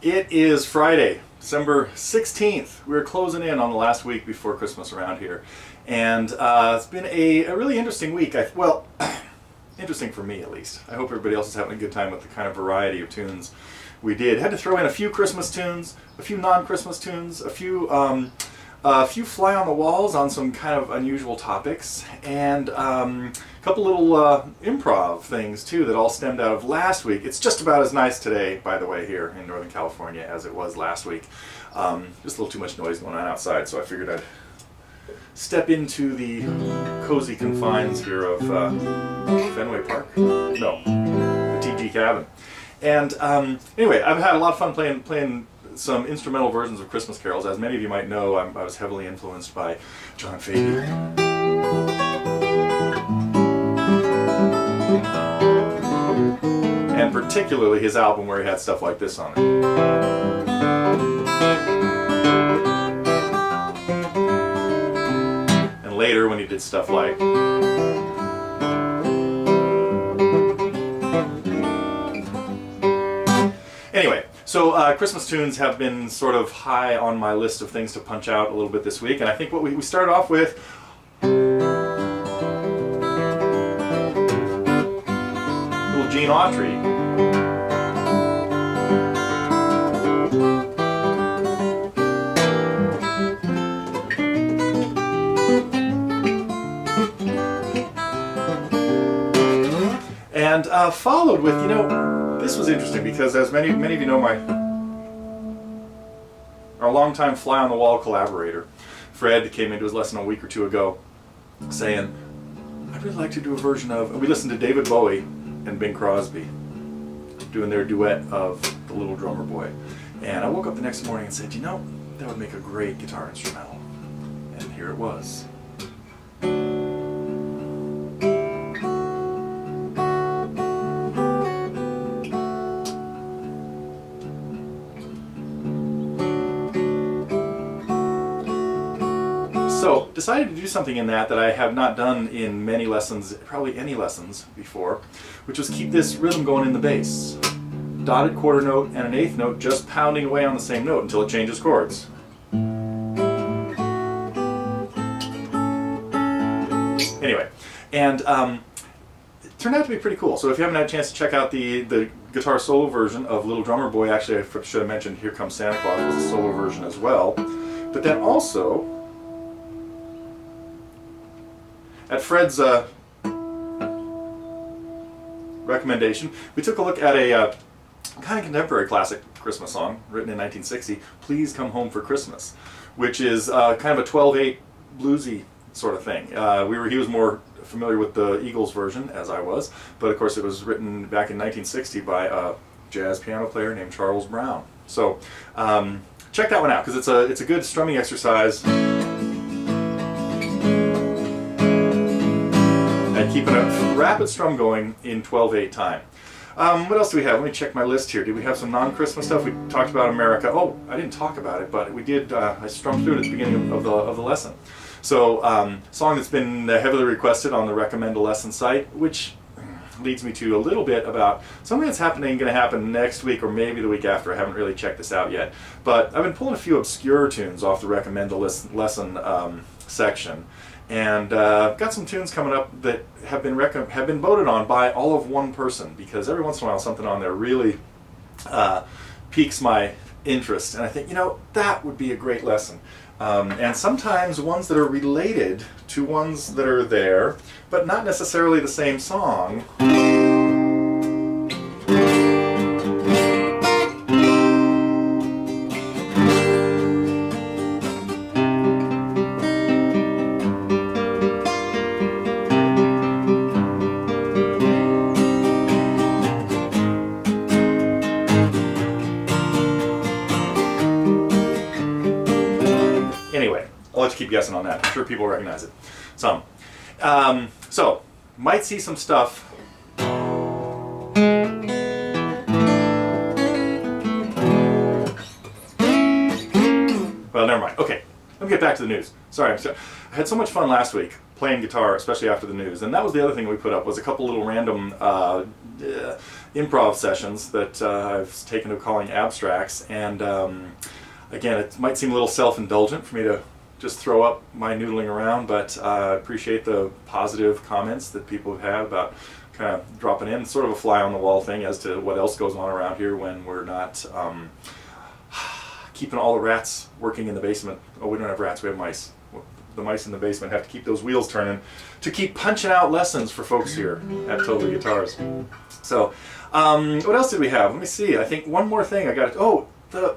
It is Friday, December 16th. We're closing in on the last week before Christmas around here. And it's been a really interesting week. Well, interesting for me at least. I hope everybody else is having a good time with the kind of variety of tunes we did. Had to throw in a few Christmas tunes, a few non-Christmas tunes, a few fly on the walls on some kind of unusual topics, and a couple little improv things too that all stemmed out of last week. It's just about as nice today, by the way, here in Northern California as it was last week. Just a little too much noise going on outside, so I figured I'd step into the cozy confines here of Fenway Park. No, the TG Cabin. And anyway, I've had a lot of fun playing some instrumental versions of Christmas carols. As many of you might know, I was heavily influenced by John Fahey. And particularly his album where he had stuff like this on it. And later when he did stuff like... Anyway, so Christmas tunes have been sort of high on my list of things to punch out a little bit this week, and I think what we started off with little Gene Autry. And followed with, you know, this was interesting because, as many of you know, our longtime fly-on-the-wall collaborator, Fred, came into his lesson a week or two ago saying, I'd really like to do a version of, and we listened to David Bowie and Bing Crosby doing their duet of The Little Drummer Boy. And I woke up the next morning and said, you know, that would make a great guitar instrumental. And here it was. So, decided to do something in that I have not done in many lessons, probably any lessons before, which was keep this rhythm going in the bass. Dotted quarter note and an eighth note just pounding away on the same note until it changes chords. Anyway, and it turned out to be pretty cool. So if you haven't had a chance to check out the guitar solo version of Little Drummer Boy, actually I should have mentioned Here Comes Santa Claus was a solo version as well. But then also, at Fred's recommendation, we took a look at a kind of contemporary classic Christmas song written in 1960, Please Come Home for Christmas, which is kind of a 12/8 bluesy sort of thing. He was more familiar with the Eagles version, as I was, but of course it was written back in 1960 by a jazz piano player named Charles Brown. So check that one out, because it's a good strumming exercise. And keeping a rapid strum going in 12/8 time. What else do we have? Let me check my list here. Did we have some non-Christmas stuff? We talked about Amerca. Oh, I didn't talk about it, but we did. I strummed through it at the beginning of the lesson. So, song that's been heavily requested on the Recommend a Lesson site, which leads me to a little bit about something that's going to happen next week or maybe the week after. I haven't really checked this out yet. But I've been pulling a few obscure tunes off the Recommend a Lesson section. And got some tunes coming up that have been voted on by all of one person, because every once in a while something on there really piques my interest, and I think, you know, that would be a great lesson. And sometimes ones that are related to ones that are there, but not necessarily the same song. Anyway, I'll let you keep guessing on that. I'm sure people recognize it. Some. So, might see some stuff. Well, never mind. Okay, let me get back to the news. Sorry, I had so much fun last week playing guitar, especially after the news. And that was the other thing we put up, was a couple little random improv sessions that I've taken to calling abstracts, and again, it might seem a little self-indulgent for me to just throw up my noodling around, but I appreciate the positive comments that people have had about kind of dropping in, sort of a fly on the wall thing as to what else goes on around here when we're not keeping all the rats working in the basement. Oh, we don't have rats, we have mice. The mice in the basement have to keep those wheels turning to keep punching out lessons for folks here at Totally Guitars. So, what else did we have? Let me see. I think one more thing I got. Oh, the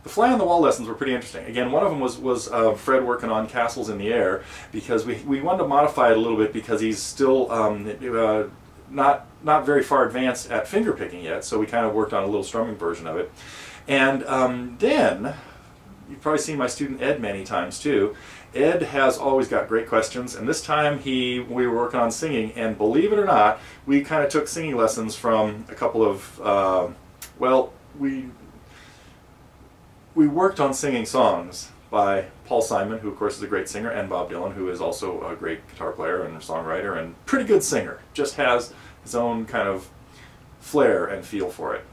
fly on the wall lessons were pretty interesting. Again, one of them was Fred working on Castles in the Air, because we wanted to modify it a little bit because he's still not very far advanced at finger picking yet. So we kind of worked on a little strumming version of it, and then. You've probably seen my student Ed many times too. Ed has always got great questions, and this time we were working on singing, and believe it or not, we kind of took singing lessons from a couple of, well, we worked on singing songs by Paul Simon, who of course is a great singer, and Bob Dylan, who is also a great guitar player and songwriter and pretty good singer, just has his own kind of flair and feel for it.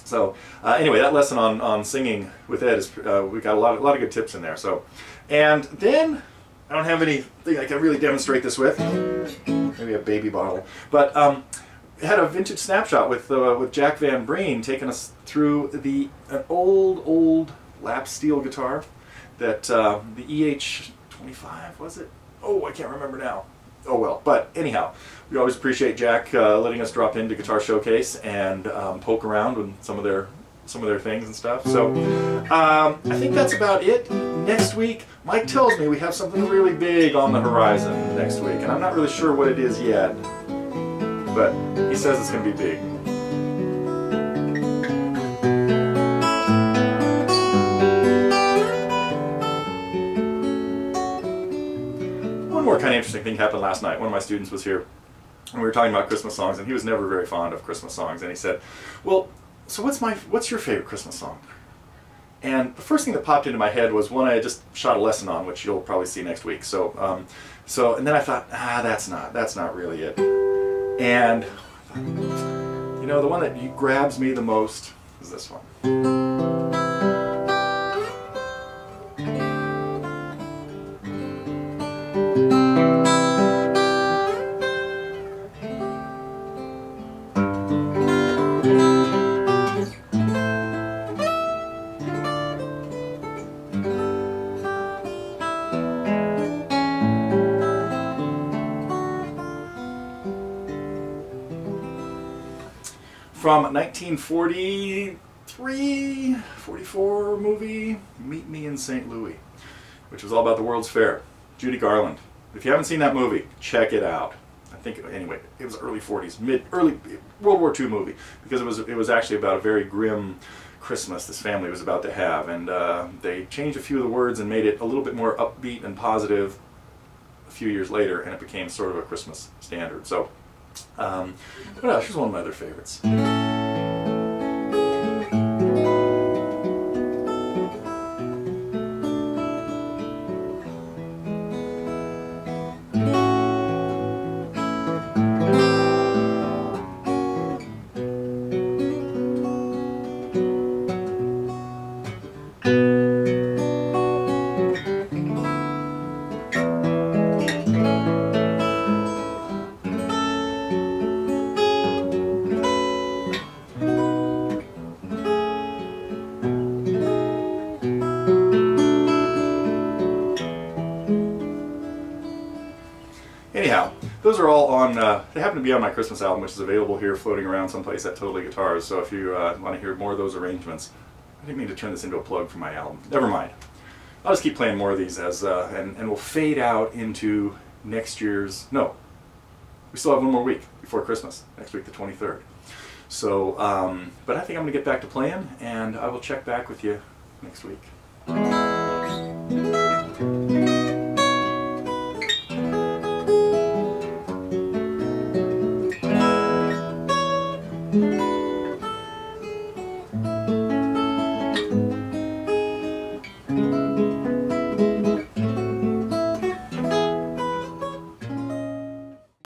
So anyway, that lesson on singing with Ed is we got a lot of good tips in there. So, and then I don't have anything I can really demonstrate this with. Maybe a baby bottle, but had a vintage snapshot with Jack Van Breen taking us through an old lap steel guitar that the EH25 was it? Oh, I can't remember now. Oh well, but anyhow, we always appreciate Jack letting us drop into Guitar Showcase and poke around with some of their things and stuff. So I think that's about it. Next week, Mike tells me we have something really big on the horizon next week, and I'm not really sure what it is yet, but he says it's going to be big. One more kind of interesting thing happened last night. One of my students was here, and we were talking about Christmas songs, and he was never very fond of Christmas songs, and he said, well, so what's your favorite Christmas song? And the first thing that popped into my head was one I just shot a lesson on, which you'll probably see next week. So, and then I thought, that's not really it. And you know, the one that grabs me the most is this one. From 1943, 44 movie, Meet Me in St. Louis, which was all about the World's Fair. Judy Garland. If you haven't seen that movie, check it out. I think, anyway, it was early 40s, early World War II movie, because it was actually about a very grim Christmas this family was about to have, and they changed a few of the words and made it a little bit more upbeat and positive a few years later, and it became sort of a Christmas standard. So, what else? Here's one of my other favorites. Anyhow, those are all on, they happen to be on my Christmas album, which is available here floating around someplace at Totally Guitars. So if you want to hear more of those arrangements, I didn't mean to turn this into a plug for my album. Never mind. I'll just keep playing more of these as, and we'll fade out into next year's, no, we still have one more week before Christmas, next week the 23rd. So, but I think I'm going to get back to playing, and I will check back with you next week.